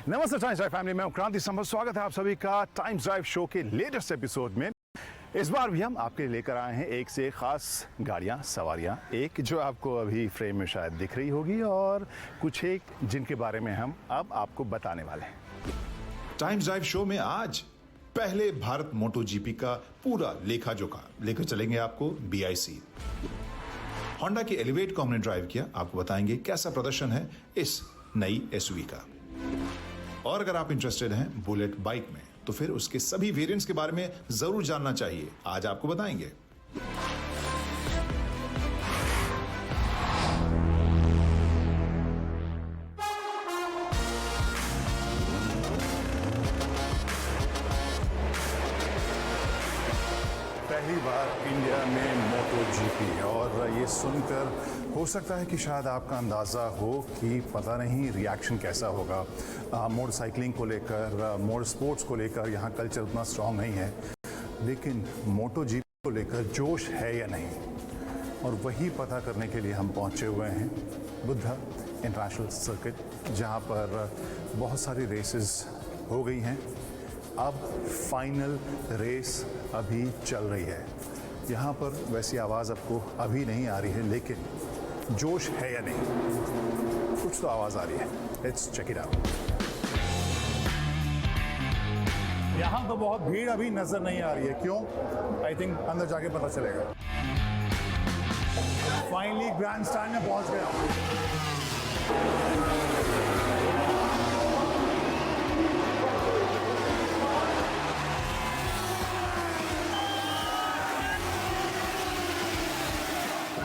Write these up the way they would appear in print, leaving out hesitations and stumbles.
नमस्ते times drive family, मैं क्रांति संभव। स्वागत है आप सभी का टाइम्स ड्राइव शो के लेटेस्ट एपिसोड में। इस बार भी हम आपके लिए लेकर आए हैं एक से खास गाड़ियां, सवारियां। एक जो आपको अभी फ्रेम में शायद दिख रही होगी और कुछ एक जिनके बारे में हम अब आपको बताने वाले हैं। टाइम्स ड्राइव शो में आज पहले भारत मोटो जीपी का पूरा लेखा जोखा लेकर चलेंगे आपको BIC। होंडा की एलिवेट को हमने ड्राइव किया, आपको बताएंगे कैसा प्रदर्शन है इस नई SUV का। और अगर आप इंटरेस्टेड हैं बुलेट बाइक में तो फिर उसके सभी वेरिएंट्स के बारे में जरूर जानना चाहिए, आज आपको बताएंगे। पहली बार इंडिया में मोटो जीपी, और ये सुनकर हो सकता है कि शायद आपका अंदाज़ा हो कि पता नहीं रिएक्शन कैसा होगा। मोटरसाइकिलिंग को लेकर, मोटर स्पोर्ट्स को लेकर यहाँ कल्चर उतना स्ट्रॉन्ग नहीं है, लेकिन मोटो जीपी को लेकर जोश है या नहीं, और वही पता करने के लिए हम पहुँचे हुए हैं बुद्धा इंटरनेशनल सर्किट, जहाँ पर बहुत सारी रेसेस हो गई हैं। अब फाइनल रेस अभी चल रही है। यहाँ पर वैसी आवाज़ आपको अभी नहीं आ रही है, लेकिन जोश है या नहीं, कुछ तो आवाज़ आ रही है। Let's check it out. यहाँ तो बहुत भीड़ अभी नज़र नहीं आ रही है, क्यों? आई थिंक अंदर जाके पता चलेगा। फाइनली ग्रैंड स्टैंड में पहुँच गया।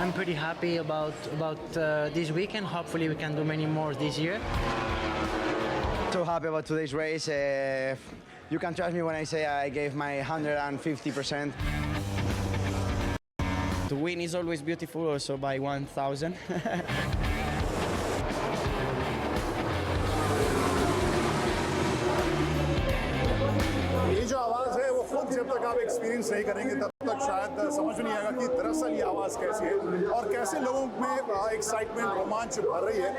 I'm pretty happy about this weekend. Hopefully we can do many more this year. So happy about today's race. You can trust me when I say I gave my 150%. To win is always beautiful, also by 1,000. ये जो आवाज़ है वो खुद जब तक आप experience नहीं करेंगे तब तक शायद समझ नहीं आएगा कि दरअसल ये आवाज़ कैसी है और कैसे लोगों में एक्साइटमेंट, रोमांच भर रही है।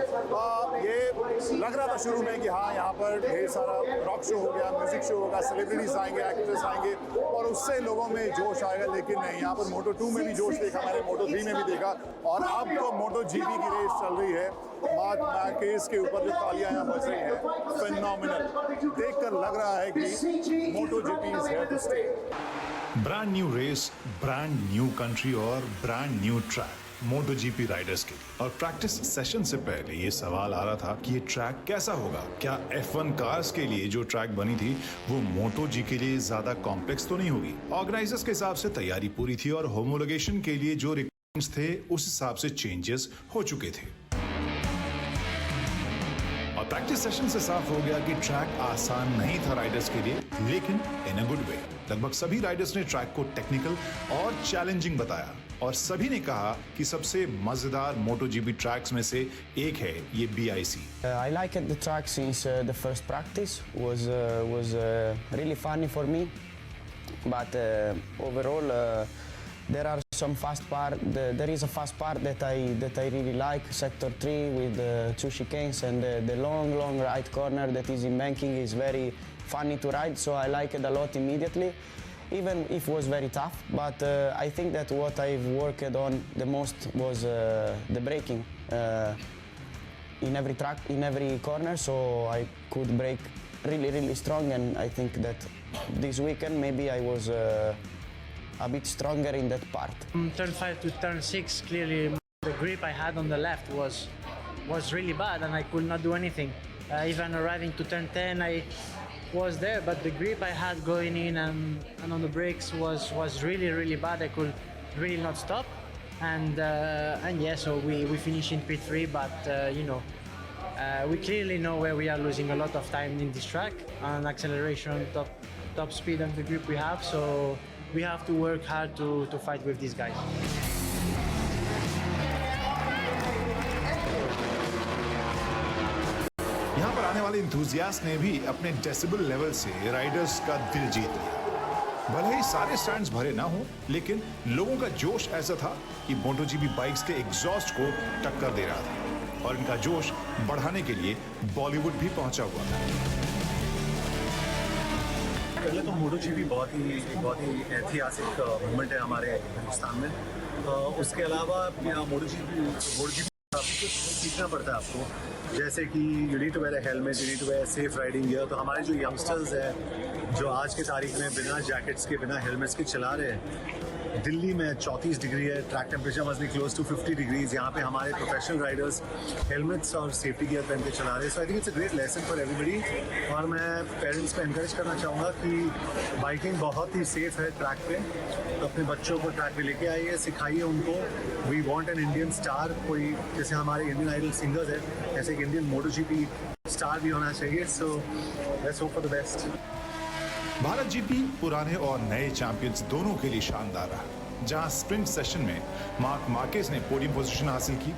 ये लग रहा था शुरू में कि हाँ, यहाँ पर ढेर सारा रॉक शो हो गया, म्यूजिक शो होगा, सेलिब्रिटीज आएंगे, एक्टर्स आएंगे और उससे लोगों में जोश आएगा, लेकिन नहीं। यहाँ पर मोटो 2 में भी जोश देखा मैंने, मोटो 3 में भी देखा, और अब तो मोटो जीपी की रेस चल रही है। मार्क मार्केज के ऊपर जो तालियां यहाँ बज रही हैं, फेनोमेनल। देखकर लग रहा है कि Moto GP is here to stay. Brand new race, brand new country और brand new track Moto GP riders के लिए। और प्रैक्टिस सेशन से पहले ये सवाल आ रहा था कि ये ट्रैक कैसा होगा। क्या F1 कार्स के लिए जो ट्रैक बनी थी वो मोटो जी के लिए ज्यादा कॉम्प्लेक्स तो नहीं होगी? ऑर्गेनाइजर्स के हिसाब से तैयारी पूरी थी और होमोलोगेशन के लिए जो रिक्वायरमेंट्स थे उस हिसाब से चेंजेस हो चुके थे। और प्रैक्टिस सेशन से साफ हो गया कि ट्रैक आसान नहीं था राइडर्स के लिए, लेकिन इन अ गुड वे। लगभग सभी राइडर्स ने ट्रैक को टेक्निकल और चैलेंजिंग बताया और सभी ने कहा कि सबसे मजेदार MotoGP ट्रैक्स में से एक है ये BIC। I liked the track since the first practice was really funny for me, but overall there are some fast part. There is a fast part that I really like. Sector 3 with 2 chicanes and the long right corner that is in banking is very funny to ride. So I like it a lot immediately, even if it was very tough. But I think that what I've worked on the most was the braking in every track, in every corner. So I could brake really strong, and I think that this weekend maybe I was a bit stronger in that part. From turn 5 to turn 6, clearly the grip I had on the left was really bad and I could not do anything. Even arriving to turn 10, I was there, but the grip I had going in and on the brakes was really bad. I could really not stop. And yeah, so we finished in P3, but you know, we clearly know where we are losing a lot of time in this track, and acceleration, top speed and the grip we have. So we have to work hard to fight with these guys. यहाँ पर आने वाले enthusiast ने भी अपने decibel level से Riders का दिल जीत लिया। भले ही सारे स्टैंड्स भरे ना हो, लेकिन लोगों का जोश ऐसा था कि MotoGP बाइक्स के एग्जॉस्ट को टक्कर दे रहा था। और इनका जोश बढ़ाने के लिए बॉलीवुड भी पहुंचा हुआ था। पहले तो मोटोजीपी बहुत ही ऐतिहासिक मूवमेंट है हमारे हिंदुस्तान में। उसके अलावा मोटोजीपी काफ़ी कुछ सीखना पड़ता है आपको, जैसे कि you need to wear a helmet, you need to wear safe riding gear. तो हमारे जो यंगस्टर्स हैं जो आज की तारीख में बिना जैकेट्स के बिना हेलमेट्स के चला रहे हैं, दिल्ली में 34 डिग्री है, track temperature must be close to 50 degrees. यहाँ पे हमारे प्रोफेशनल राइडर्स हेलमेट्स और सेफ्टी गियर पहन के चला रहे हैं। So I think it's a great lesson for everybody. और मैं पेरेंट्स को एनकरेज करना चाहूँगा कि बाइकिंग बहुत ही सेफ है ट्रैक पे। तो अपने बच्चों को ट्रैक पे लेके आइए, सिखाइए उनको। We want an Indian star, कोई जैसे हमारे इंडियन आइडल सिंगर्स है, ऐसे एक इंडियन मोटोजीपी स्टार भी होना चाहिए। So let's hope for the best. Bharat GP पुराने और नए चैंपियंस दोनों के लिए शानदार रहा। जहां स्प्रिंट सेशन में मार्क मार्केज ने पोडियम पोजीशन हासिल की,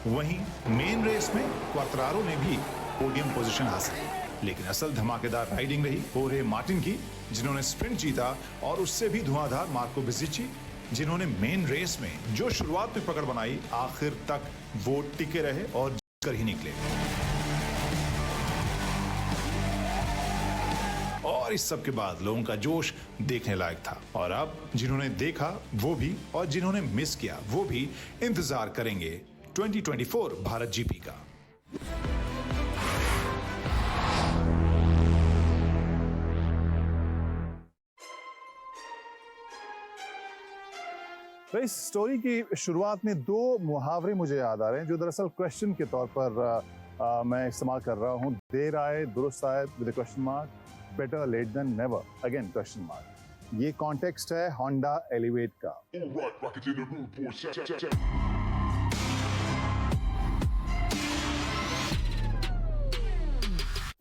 वहीं मेन रेस में क्वार्तरारो ने भी पोडियम पोजीशन हासिल की। लेकिन असल धमाकेदार राइडिंग रही होरे मार्टिन की, जिन्होंने स्प्रिंट जीता, और उससे भी धुआंधार मार्को बेज़िची, जिन्होंने मेन रेस में जो शुरुआत में पकड़ बनाई, आखिर तक वो टिके रहे और जीतकर ही निकले। और इस सब के बाद लोगों का जोश देखने लायक था। और अब जिन्होंने देखा वो भी, और जिन्होंने मिस किया वो भी इंतजार करेंगे 2024 भारत जीपी का। तो इस स्टोरी की शुरुआत में दो मुहावरे मुझे याद आ रहे हैं जो दरअसल क्वेश्चन के तौर पर मैं इस्तेमाल कर रहा हूँ। देर आए दुरुस्त आए with question mark, better late than never, again question mark. ये कॉन्टेक्स्ट है होंडा एलिवेट का।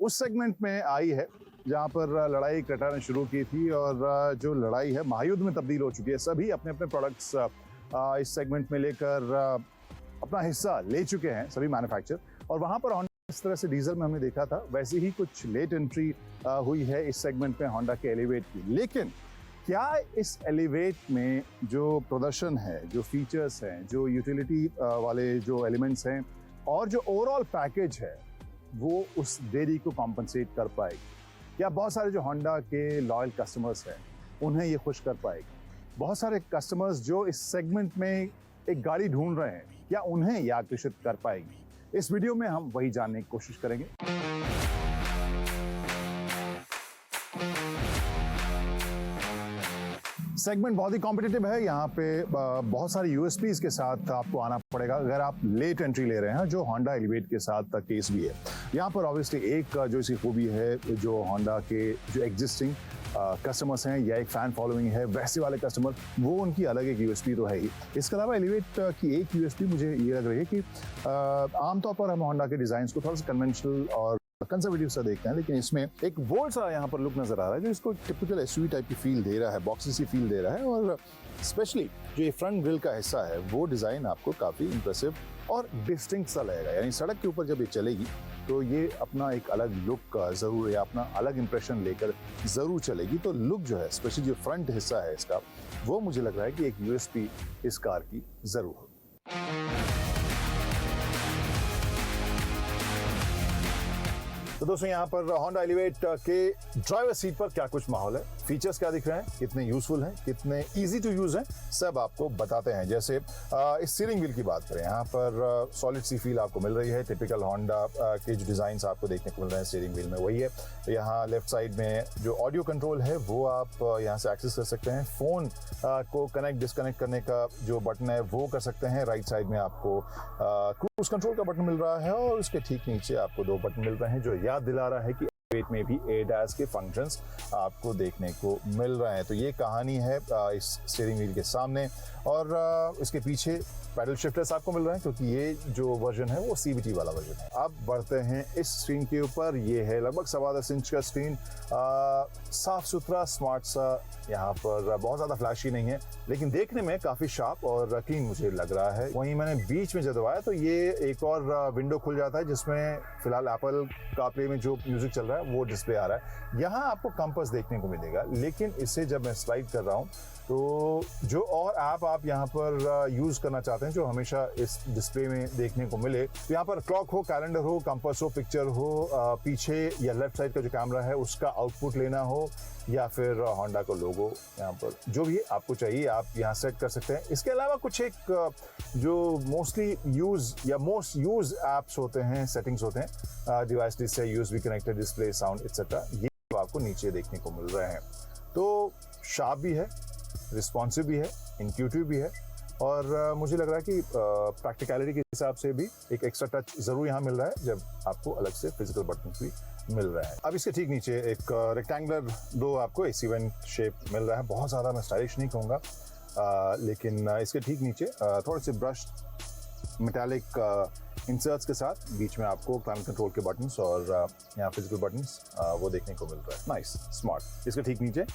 उस सेगमेंट में आई है जहां पर लड़ाई कटा ने शुरू की थी, और जो लड़ाई है महायुद्ध में तब्दील हो चुकी है। सभी अपने अपने प्रोडक्ट्स इस सेगमेंट में लेकर अपना हिस्सा ले चुके हैं, सभी मैन्युफैक्चर। और वहां पर इस तरह से डीजल में हमने देखा था, वैसे ही कुछ लेट एंट्री हुई है इस सेगमेंट में होंडा के एलिवेट की। लेकिन क्या इस एलिवेट में जो प्रदर्शन है, जो फीचर्स हैं, जो यूटिलिटी वाले जो एलिमेंट्स हैं, और जो ओवरऑल पैकेज है, वो उस देरी को कॉम्पनसेट कर पाएगी? या बहुत सारे जो होंडा के लॉयल कस्टमर्स हैं उन्हें ये खुश कर पाएगी? बहुत सारे कस्टमर्स जो इस सेगमेंट में एक गाड़ी ढूंढ रहे हैं, क्या उन्हें ये आकर्षित कर पाएगी? इस वीडियो में हम वही जानने की कोशिश करेंगे। सेगमेंट बहुत ही कॉम्पिटिटिव है। यहाँ पे बहुत सारी यूएसपीज के साथ आपको आना पड़ेगा अगर आप लेट एंट्री ले रहे हैं, जो होंडा एलिवेट के साथ केस भी है। यहाँ पर ऑब्वियसली एक जो इसकी खूबी है, जो होंडा के जो एग्जिस्टिंग कस्टमर्स हैं या एक फैन फॉलोइंग है, वैसे वाले कस्टमर, वो उनकी अलग एक यूएसपी तो है ही। इसके अलावा एलिवेट की एक यूएसपी मुझे ये लग रही है कि आमतौर पर हम होंडा के डिजाइन को थोड़ा सा कन्वेंशनल और कंजर्वेटिव सा देखते हैं, लेकिन इसमें एक बोल्ड सा यहाँ पर लुक नजर आ रहा है जो इसको टिपिकल एसयूवी टाइप की फील दे रहा है, बॉक्सी सी फील दे रहा है। और स्पेशली जो ये फ्रंट ग्रिल का हिस्सा है, वो डिजाइन आपको काफी इंप्रेसिव और डिस्टिंक्ट सा लगेगा। यानी सड़क के ऊपर जब ये चलेगी तो ये अपना एक अलग लुक जरूर, या अपना अलग इंप्रेशन लेकर जरूर चलेगी। तो लुक जो है, स्पेशली जो फ्रंट हिस्सा है इसका, वो मुझे लग रहा है कि एक यूएसपी इस कार की जरूर होगी। तो दोस्तों यहाँ पर होंडा एलिवेट के ड्राइवर सीट पर क्या कुछ माहौल है, फीचर्स क्या दिख रहे हैं, कितने यूजफुल हैं, कितने इजी टू यूज हैं, सब आपको बताते हैं। जैसे इस स्टीयरिंग व्हील की बात करें, यहाँ पर सॉलिड सी फील आपको मिल रही है। टिपिकल होंडा के जो डिजाइन आपको देखने को मिल रहे हैं स्टीयरिंग व्हील में, वही है। यहाँ लेफ्ट साइड में जो ऑडियो कंट्रोल है वो आप यहाँ से एक्सेस कर सकते हैं। फोन को कनेक्ट डिस्कनेक्ट करने का जो बटन है वो कर सकते हैं। राइट साइड में आपको क्रूज कंट्रोल का बटन मिल रहा है, और उसके ठीक नीचे आपको दो बटन मिल रहे हैं जो याद दिला रहा है कि एलिवेट में भी ADAS के फंक्शंस आपको देखने को मिल रहे हैं। तो ये कहानी है इस स्टीयरिंग व्हील के सामने। और इसके पीछे पैडल शिफ्टर्स आपको मिल रहे हैं, क्योंकि ये जो वर्जन है वो CVT वाला वर्जन है। अब बढ़ते हैं इस स्क्रीन के ऊपर। ये है लगभग 10.25 इंच का स्क्रीन, साफ सुथरा स्मार्ट सा, यहाँ पर बहुत ज़्यादा फ्लैशी नहीं है, लेकिन देखने में काफ़ी शार्प और क्लीन मुझे लग रहा है। वहीं मैंने बीच में जब दबाया तो ये एक और विंडो खुल जाता है जिसमें फिलहाल एप्पल CarPlay में जो म्यूजिक चल रहा है रहा है वो डिस्प्ले आ रहा है। यहाँ आपको कंपास देखने को मिलेगा, लेकिन इसे जब मैं स्लाइड कर रहा हूँ तो जो और ऐप आप यहाँ पर यूज़ करना चाहते हैं जो हमेशा इस डिस्प्ले में देखने को मिले, तो यहाँ पर क्लॉक हो, कैलेंडर हो, कंपास हो, पिक्चर हो, पीछे या लेफ्ट साइड का जो कैमरा है उसका आउटपुट लेना हो, या फिर होंडा का लोगो, यहाँ पर जो भी आपको चाहिए आप यहाँ सेट कर सकते हैं। इसके अलावा कुछ एक जो मोस्टली यूज या मोस्ट यूज ऐप्स होते हैं, सेटिंग्स होते हैं, डिवाइस लिस्ट से USB connected display, sound etcetera, ये आपको नीचे देखने को मिल रहे हैं। तो शार्प भी है, रिस्पॉन्सिव भी है, इंट्यूटिव भी है, और मुझे लग रहा है कि प्रैक्टिकलिटी के हिसाब से भी एक एक्स्ट्रा टच जरूर यहाँ मिल रहा है जब आपको अलग से फिजिकल बटन भी मिल रहा है। अब इसके ठीक नीचे एक रेक्टेंगुलर दो आपको AC वेंट शेप मिल रहा है। बहुत ज़्यादा मैं स्टाइलिश नहीं कहूँगा, लेकिन इसके ठीक नीचे थोड़े से ब्रश मेटालिक इंसर्ट्स के साथ बीच में आपको क्लाइमेट कंट्रोल के बटन्स और यहाँ फिजिकल बटन्स वो देखने को मिल रहा है। Nice, smart. इसके ठीक नीचे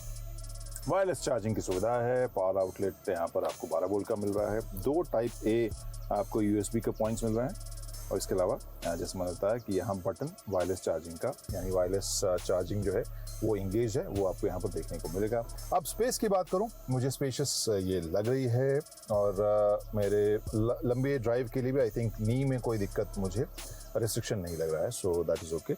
वायरलेस चार्जिंग की सुविधा है। पावर आउटलेट यहाँ पर आपको 12 वोल्ट का मिल रहा है। 2 टाइप A आपको USB के पॉइंट्स मिल रहे हैं, और इसके अलावा जैसे मैंने बताया कि यहाँ बटन वायरलेस चार्जिंग का, यानी वायरलेस चार्जिंग जो है वो इंगेज है, वो आपको यहाँ पर देखने को मिलेगा। अब स्पेस की बात करूँ, मुझे स्पेशियस ये लग रही है, और मेरे लंबे ड्राइव के लिए भी आई थिंक नी में कोई दिक्कत, मुझे रिस्ट्रिक्शन नहीं लग रहा है, सो दैट इज़ ओके।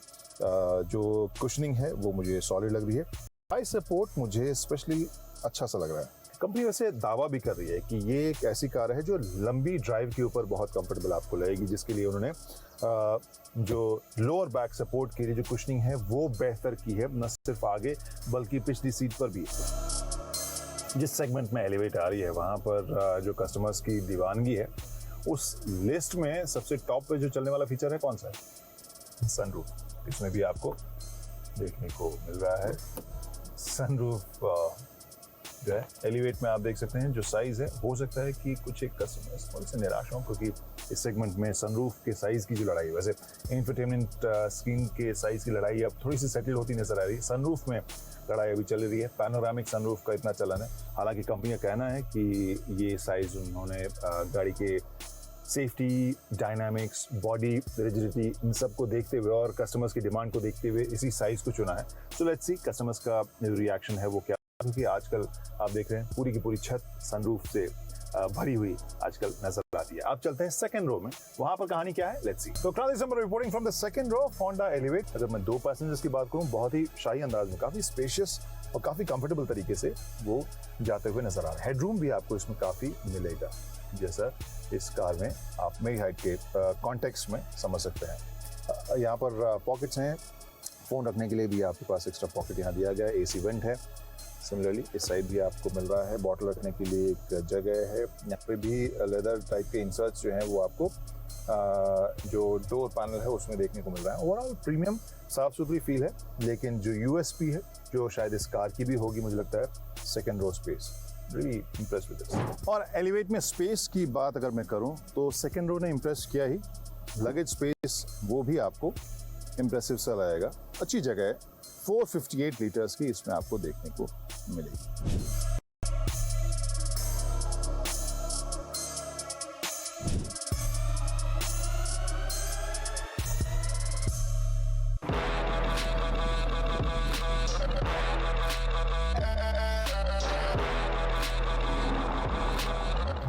जो कुशनिंग है वो मुझे सॉलिड लग रही है। हाई सपोर्ट मुझे स्पेशली अच्छा सा लग रहा है। कंपनी वैसे दावा भी कर रही है कि ये एक ऐसी कार है जो लंबी ड्राइव के ऊपर बहुत कंफर्टेबल आपको लगेगी, जिसके लिए उन्होंने जो लोअर बैक सपोर्ट के लिए जो कुशनिंग है वो बेहतर की है, न सिर्फ आगे बल्कि पिछली सीट पर भी। जिस सेगमेंट में एलिवेट आ रही है वहाँ पर जो कस्टमर्स की दीवानगी है, उस लिस्ट में सबसे टॉप पे जो चलने वाला फीचर है कौन सा है? सनरूफ। इसमें भी आपको देखने को मिल रहा है सनरूफ जो है एलिवेट में। आप देख सकते हैं जो साइज़ है, हो सकता है कि कुछ एक कस्टमर्स थोड़े से निराश हों, क्योंकि इस सेगमेंट में सनरूफ के साइज़ की जो लड़ाई है, वैसे इंफोटेनमेंट स्क्रीन के साइज़ की लड़ाई अब थोड़ी सी सेटल होती नजर आ रही है, सनरूफ में लड़ाई अभी चल रही है। पैनोरामिक सनरूफ का इतना चलन है, हालांकि कंपनी का कहना है कि ये साइज़ उन्होंने गाड़ी के सेफ्टी, डायनामिक्स, बॉडी रिजिडिटी, इन सब को देखते हुए और कस्टमर्स की डिमांड को देखते हुए इसी साइज़ को चुना है। सो लेट्स सी कस्टमर्स का जो रिएक्शन है वो क्या, क्योंकि आजकल आप देख रहे हैं पूरी की पूरी छत सनरूफ से भरी हुई आजकल नजर आती है। आप चलते हैं सेकंड रो में, वहां पर कहानी क्या है, लेट्स सी। तो Kranti Samar reporting from the second row, Honda Elevate. अगर मैं 2 पैसेंजर्स की बात करूं, बहुत ही शाही अंदाज में, काफी स्पेशियस और काफी कंफर्टेबल तरीके से वो जाते हुए नजर आ रहे हैं। हेडरूम भी आपको इसमें काफी मिलेगा, जैसा इस कार में आप मेरी हाइट के कॉन्टेक्स्ट में समझ सकते हैं। यहाँ पर पॉकेट्स हैं, फ़ोन रखने के लिए भी आपके पास एक्स्ट्रा पॉकेट यहाँ दिया गया है। AC वेंट है, सिमिलरली इस साइड भी आपको मिल रहा है। बॉटल रखने के लिए एक जगह है। यहाँ पे भी लेदर टाइप के इंसर्ट्स जो हैं वो आपको जो डोर पैनल है उसमें देखने को मिल रहा है। ओवरऑल प्रीमियम साफ सुथरी फील है, लेकिन जो USP है, जो शायद इस कार की भी होगी मुझे लगता है, second row space. Really impressed with this. और एलिवेट में स्पेस की बात अगर मैं करूं तो सेकेंड रो ने इम्प्रेस किया ही। लगेज स्पेस वो भी आपको इम्प्रेसिव सा लगेगा, अच्छी जगह है। 458 लीटर्स की इसमें आपको देखने को मिलेगी।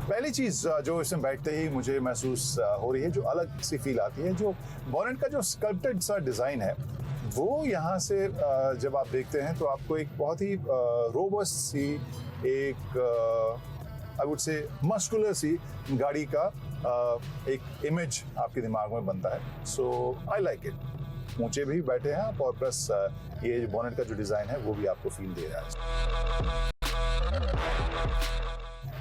पहली चीज जो इसमें बैठते ही मुझे महसूस हो रही है, जो अलग सी फील आती है, जो बोनेट का जो स्कल्प्टेड सा डिजाइन है, वो यहाँ से जब आप देखते हैं तो आपको एक बहुत ही रोबस्ट सी, एक आई वुड से मस्कुलर सी गाड़ी का एक इमेज आपके दिमाग में बनता है। सो आई लाइक इट। ऊंचे भी बैठे हैं आप, और प्लस ये जो बोनेट का जो डिजाइन है वो भी आपको फील दे रहा है।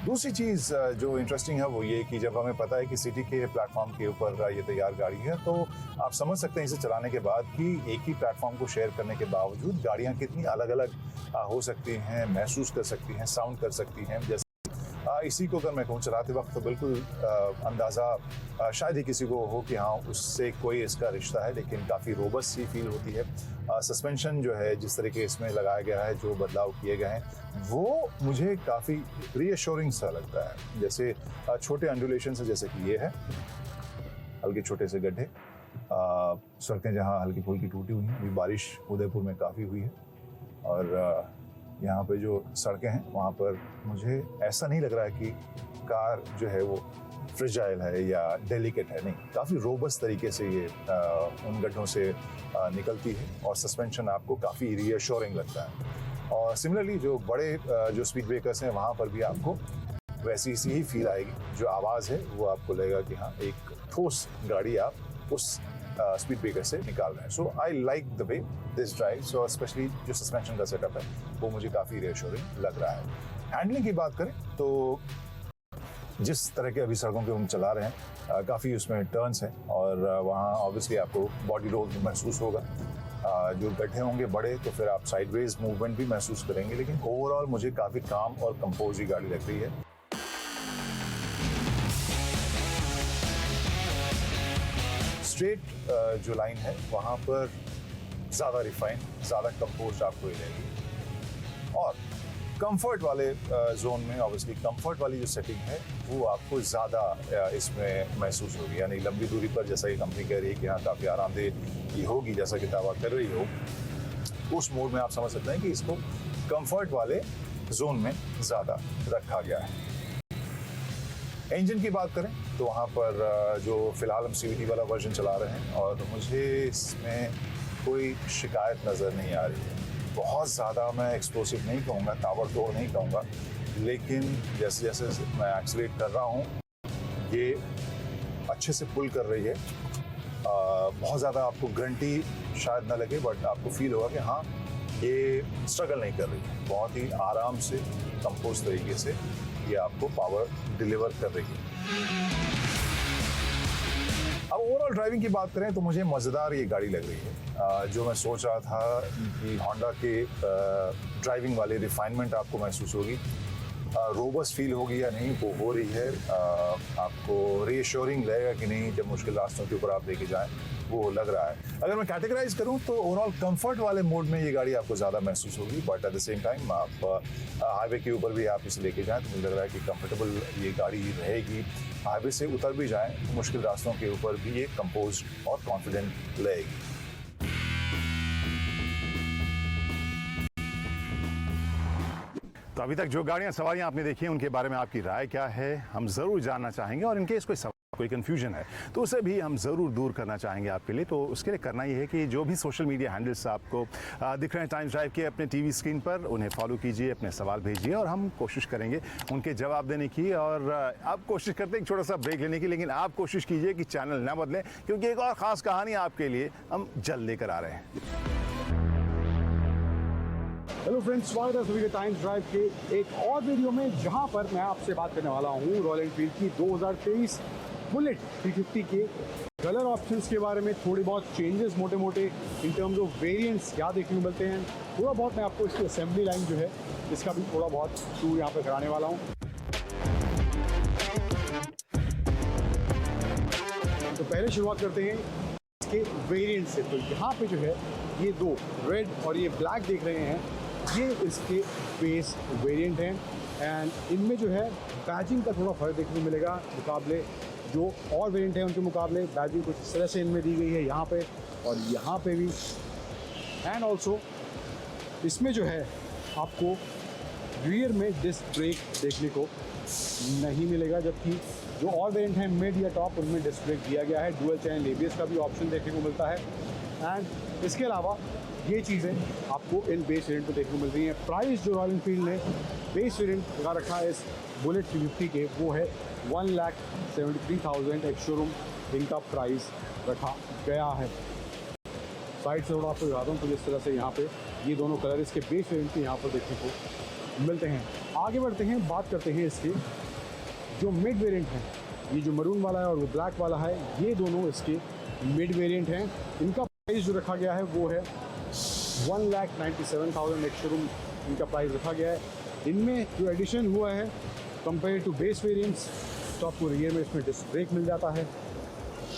दूसरी चीज़ जो इंटरेस्टिंग है वो ये कि जब हमें पता है कि सिटी के प्लेटफॉर्म के ऊपर ये तैयार गाड़ी है, तो आप समझ सकते हैं इसे चलाने के बाद कि एक ही प्लेटफॉर्म को शेयर करने के बावजूद गाड़ियाँ कितनी अलग अलग हो सकती हैं, महसूस कर सकती हैं, साउंड कर सकती हैं। जैसे इसी को अगर मैं कहूँ चलाते वक्त तो बिल्कुल अंदाज़ा शायद ही किसी को हो कि हाँ उससे कोई इसका रिश्ता है, लेकिन काफ़ी रोबस्ट सी फील होती है। सस्पेंशन जो है जिस तरीके इसमें लगाया गया है, जो बदलाव किए गए हैं, वो मुझे काफ़ी रीअश्योरिंग सा लगता है। जैसे छोटे अंडुलेशन है, जैसे कि ये है, हल्के छोटे से गड्ढे, सड़कें जहाँ हल्की फुल्की टूटी हुई हैं, अभी बारिश उदयपुर में काफ़ी हुई है और यहाँ पे जो सड़कें हैं वहाँ पर मुझे ऐसा नहीं लग रहा है कि कार जो है वो फ्रिजाइल है या डेलिकेट है, नहीं, काफ़ी रोबस्ट तरीके से ये उन गड्ढों से निकलती है और सस्पेंशन आपको काफ़ी रीअश्योरिंग लगता है। और सिमिलरली जो बड़े जो स्पीड ब्रेकर्स हैं वहाँ पर भी आपको वैसी सी ही फील आएगी, जो आवाज़ है वो आपको लगेगा कि हाँ एक ठोस गाड़ी आप उस स्पीड ब्रेकर से निकाल रहे हैं। So I like the way this drives, और स्पेशली जो सस्पेंशन का सेटअप है वो मुझे काफ़ी रिएश्योरिंग लग रहा है। हैंडलिंग की बात करें तो जिस तरह के अभी सड़कों पे हम चला रहे हैं काफ़ी उसमें टर्न्स हैं और वहाँ ऑब्वियसली आपको बॉडी रोल महसूस होगा। जो गड्ढे होंगे बड़े तो फिर आप साइडवेज मूवमेंट भी महसूस करेंगे, लेकिन ओवरऑल मुझे काफ़ी काम और कंपोज ही गाड़ी लग रही है। स्ट्रेट जो लाइन है वहाँ पर ज़्यादा रिफाइन, ज़्यादा कंपोज आपको मिलेगी और कंफर्ट वाले जोन में ऑब्वियसली कंफर्ट वाली जो सेटिंग है वो आपको ज़्यादा इसमें महसूस होगी। यानी लंबी दूरी पर जैसा कि कंपनी कह रही है कि हाँ काफ़ी आरामदेह ये होगी, जैसा कि दावा कर रही हो, उस मोड में आप समझ सकते हैं कि इसको कंफर्ट वाले जोन में ज़्यादा रखा गया है। इंजन की बात करें तो वहाँ पर जो फिलहाल हम CVT वाला वर्जन चला रहे हैं और मुझे इसमें कोई शिकायत नज़र नहीं आ रही है। बहुत ज़्यादा मैं एक्सप्लोसिव नहीं कहूँगा, ताबड़तोड़ नहीं कहूँगा, लेकिन जैसे जैसे मैं एक्सीलरेट कर रहा हूँ ये अच्छे से पुल कर रही है। बहुत ज़्यादा आपको ग्रंटी शायद ना लगे, बट आपको फील होगा कि हाँ ये स्ट्रगल नहीं कर रही है, बहुत ही आराम से कंपोज तरीके से ये आपको पावर डिलीवर कर रही है। अब ओवरऑल ड्राइविंग की बात करें तो मुझे मज़ेदार ये गाड़ी लग रही है। जो मैं सोच रहा था कि होंडा के ड्राइविंग वाले रिफाइनमेंट आपको महसूस होगी, रोबस्ट फील होगी या नहीं वो हो रही है। आपको रीअश्योरिंग लगेगा कि नहीं जब मुश्किल रास्तों के ऊपर आप लेके जाएं, वो लग रहा है। अगर मैं कैटेगराइज करूं तो ओवरऑल कंफर्ट वाले मोड में ये गाड़ी आपको ज़्यादा महसूस होगी, but at the same time आप हाईवे के ऊपर भी आप इसे लेके जाएं तो मुझे लग रहा है कि कंफर्टेबल ये गाड़ी रहेगी। हाईवे से उतर भी जाएं तो मुश्किल रास्तों के ऊपर भी ये कंपोज और कॉन्फिडेंट लगेगी। तो अभी तक जो गाड़ियां सवारियां आपने देखी हैं उनके बारे में आपकी राय क्या है, हम ज़रूर जानना चाहेंगे। और इनकेस कोई कन्फ्यूजन है तो उसे भी हम ज़रूर दूर करना चाहेंगे आपके लिए। तो उसके लिए करना ये है कि जो भी सोशल मीडिया हैंडल्स आपको दिख रहे हैं टाइम्स ड्राइव के अपने टीवी स्क्रीन पर, उन्हें फॉलो कीजिए, अपने सवाल भेजिए और हम कोशिश करेंगे उनके जवाब देने की। और आप कोशिश करते हैं एक छोटा सा ब्रेक लेने की, लेकिन आप कोशिश कीजिए कि चैनल ना बदलें, क्योंकि एक और ख़ास कहानी आपके लिए हम जल्द लेकर आ रहे हैं। हेलो फ्रेंड्स, स्वागत है सभी के टाइम्स ड्राइव के एक और वीडियो में, जहां पर मैं आपसे बात करने वाला हूं रॉयल एनफील्ड की 2023 बुलेट 350 के कलर ऑप्शंस के बारे में। थोड़ी बहुत चेंजेस मोटे मोटे इन टर्म्स ऑफ वेरिएंट्स क्या देखने को मिलते हैं, थोड़ा बहुत मैं आपको इसकी असेंबली लाइन जो है इसका भी थोड़ा बहुत टूर यहाँ पर कराने वाला हूँ। तो पहले शुरुआत करते हैं इसके वेरिएंट से। तो यहाँ पे जो है ये दो रेड और ये ब्लैक देख रहे हैं, ये इसके बेस वेरिएंट हैं एंड इनमें जो है बैजिंग का थोड़ा फ़र्क देखने को मिलेगा मुकाबले जो और वेरिएंट है उनके मुकाबले। बैजिंग कुछ इस तरह से इनमें दी गई है यहाँ पे और यहाँ पे भी। एंड ऑल्सो इसमें जो है आपको रियर में डिस्क ब्रेक देखने को नहीं मिलेगा, जबकि जो और वेरिएंट हैं मिड या टॉप उनमें डिस्क ब्रेक दिया गया है। डुअल चैनल ABS का भी ऑप्शन देखने को मिलता है एंड इसके अलावा ये चीज़ें आपको इन बेस वेरिएंट में देखने को मिल रही हैं। प्राइस जो रॉयल एनफील्ड ने बेस वेरिएंट लगा रखा है इस बुलेट 350 के वो है 1,73,000 एक शोरूम इनका प्राइस रखा गया है। साइड से थोड़ा आपको दिखाता हूँ। तो जिस तरह से यहाँ पे ये दोनों कलर इसके बेस वेरिएंट के यहाँ पर देखने को मिलते हैं। आगे बढ़ते हैं, बात करते हैं इसके जो मिड वेरिएंट हैं। ये जो मरून वाला है और वो ब्लैक वाला है, ये दोनों इसके मिड वेरिएंट हैं। इनका प्राइस जो रखा गया है वो है 1,97,000 एक शोरूम इनका प्राइस रखा गया है। इनमें जो एडिशन हुआ है कंपेयर टू बेस वेरिएंट्स, तो आपको रियर में इसमें डिस्क ब्रेक मिल जाता है।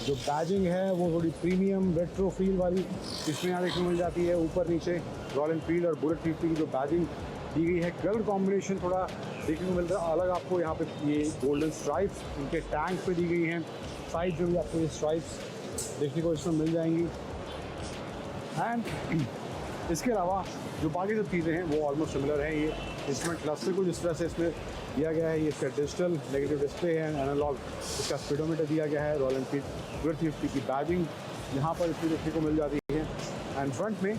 जो बैजिंग है वो थोड़ी प्रीमियम रेट्रो फील वाली इसमें यहाँ देखने को मिल जाती है। ऊपर नीचे रॉयल एनफील्ड और बुलेट 350 की जो बैजिंग दी गई है, कलर कॉम्बिनेशन थोड़ा देखने को मिलता है अलग आपको। यहाँ पे ये गोल्डन स्ट्राइप्स इनके टैंक पे दी गई हैं। साइड जो भी आपको ये स्ट्राइप्स देखने को इसमें मिल जाएंगी। एंड इसके अलावा जो बाकी सब चीज़ें हैं वो ऑलमोस्ट सिमिलर हैं। ये इंस्ट्रूमेंट क्लस्टर को जिस तरह से इसमें दिया गया है, ये इसका डिजिटल नेगेटिव डिस्प्ले है, एनालॉग इसका स्पीडोमीटर दिया गया है, रॉयल एनफील्ड बुलेट 350 की बैजिंग यहाँ पर इसमें देखने को मिल जाती है। एंड फ्रंट में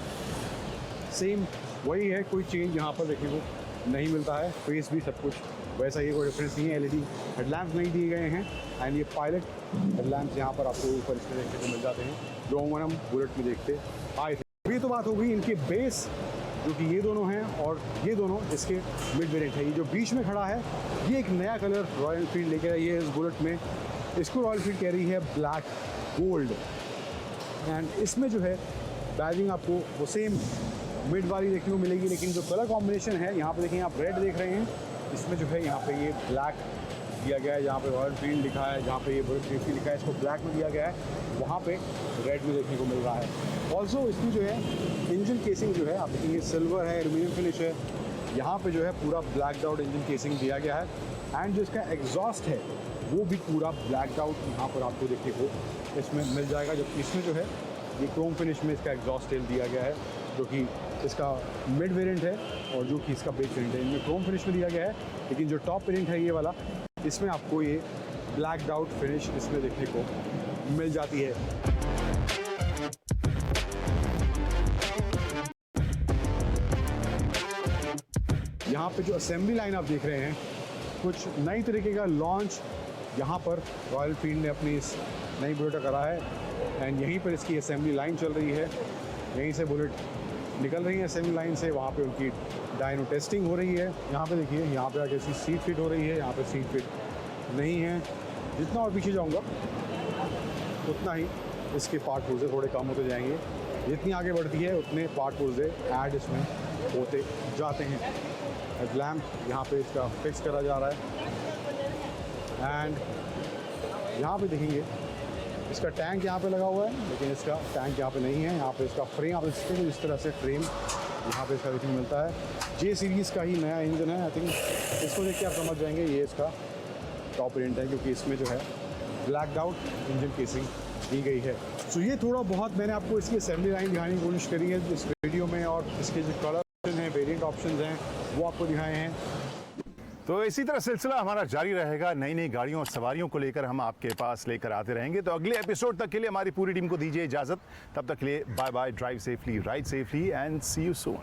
सेम वही है, कोई चेंज यहाँ पर देखने को नहीं मिलता है। फेस भी सब कुछ वैसा ही, कोई डिफरेंस नहीं है। एलईडी हेडलैम्प्स नहीं दिए गए हैं। एंड ये पायलट हेडलैम्प्स यहाँ पर आपको ऊपर इसमें देखने को मिल जाते हैं, जो हम बुलेट में देखते आए थे। ये तो बात हो गई इनके बेस, जो कि ये दोनों हैं, और ये दोनों इसके मिड वेरिएंट है। ये जो बीच में खड़ा है ये एक नया कलर रॉयल एनफील्ड लेकर आई है इस बुलेट में। इसको रॉयल एनफील्ड कह रही है ब्लैक गोल्ड। एंड इसमें जो है बैजिंग आपको वो सेम मिड वाली देखने को मिलेगी, लेकिन जो कलर कॉम्बिनेशन है यहाँ पे देखें, आप रेड देख रहे हैं, इसमें जो है यहाँ पे ये ब्लैक दिया गया है। जहाँ पे रॉयल एनफील्ड लिखा है, जहाँ पे ये बुलेट 350 लिखा है, इसको ब्लैक में दिया गया है, वहाँ पे रेड में देखने को मिल रहा है। ऑल्सो इसकी जो है इंजन केसिंग जो है आप देखेंगे सिल्वर है, एल्यूमिनियम फिनिश है। यहाँ पे जो है पूरा ब्लैक आउट इंजन केसिंग दिया गया है। एंड जो इसका एग्जॉस्ट है वो भी पूरा ब्लैक आउट यहाँ पर आपको देखने को इसमें मिल जाएगा। जबकि इसमें जो है ये क्रोम फिनिश में इसका एग्जॉस्ट टेल दिया गया है, जो कि इसका मिड वेरिएंट है और जो कि इसका बेस वेरिएंट है। इनमें क्रोम फिनिश में दिया गया है, लेकिन जो टॉप वेरिएंट है ये वाला, इसमें आपको ये ब्लैक आउट फिनिश इसमें देखने को मिल जाती है। यहाँ पे जो असेंबली लाइन आप देख रहे हैं, कुछ नई तरीके का लॉन्च यहाँ पर रॉयल एनफील्ड ने अपनी इस नई बुलेट का करा है। एंड यहीं पर इसकी असेंबली लाइन चल रही है, यहीं से बुलेट निकल रही है असेंबली लाइन से, वहाँ पे उनकी डायनो टेस्टिंग हो रही है। यहाँ पे देखिए, यहाँ पे आके इसकी सीट फिट हो रही है, यहाँ पे सीट फिट नहीं है। जितना और पीछे जाऊँगा उतना ही इसके पार्ट पुर्जे थोड़े कम होते जाएंगे। जितनी आगे बढ़ती है उतने पार्ट पुर्जे ऐड इसमें होते जाते हैं। हेडलैम्प यहाँ पे इसका फिक्स करा जा रहा है। एंड यहाँ पे देखेंगे इसका टैंक यहाँ पे लगा हुआ है, लेकिन इसका टैंक यहाँ पे नहीं है। यहाँ पे इसका फ्रेम आप देखते हैं, इस तरह से फ्रेम यहाँ पे इसका देखने मिलता है। जे सीरीज़ का ही नया इंजन है। आई थिंक इसको देख के आप समझ जाएंगे ये इसका टॉप वेरिएंट है, क्योंकि इसमें जो है ब्लैक आउट इंजन केसिंग दी गई है। सो ये थोड़ा बहुत मैंने आपको इसकी असेंबली लाइन दिखाने की कोशिश करी है इस वीडियो में, और इसके जो कलर ऑप्शन हैं, वेरिएंट ऑप्शन हैं, वो आपको दिखाए हैं। तो इसी तरह सिलसिला हमारा जारी रहेगा। नई नई गाड़ियों और सवारियों को लेकर हम आपके पास लेकर आते रहेंगे। तो अगले एपिसोड तक के लिए हमारी पूरी टीम को दीजिए इजाज़त। तब तक के लिए bye bye, drive safely, ride safely and see you soon.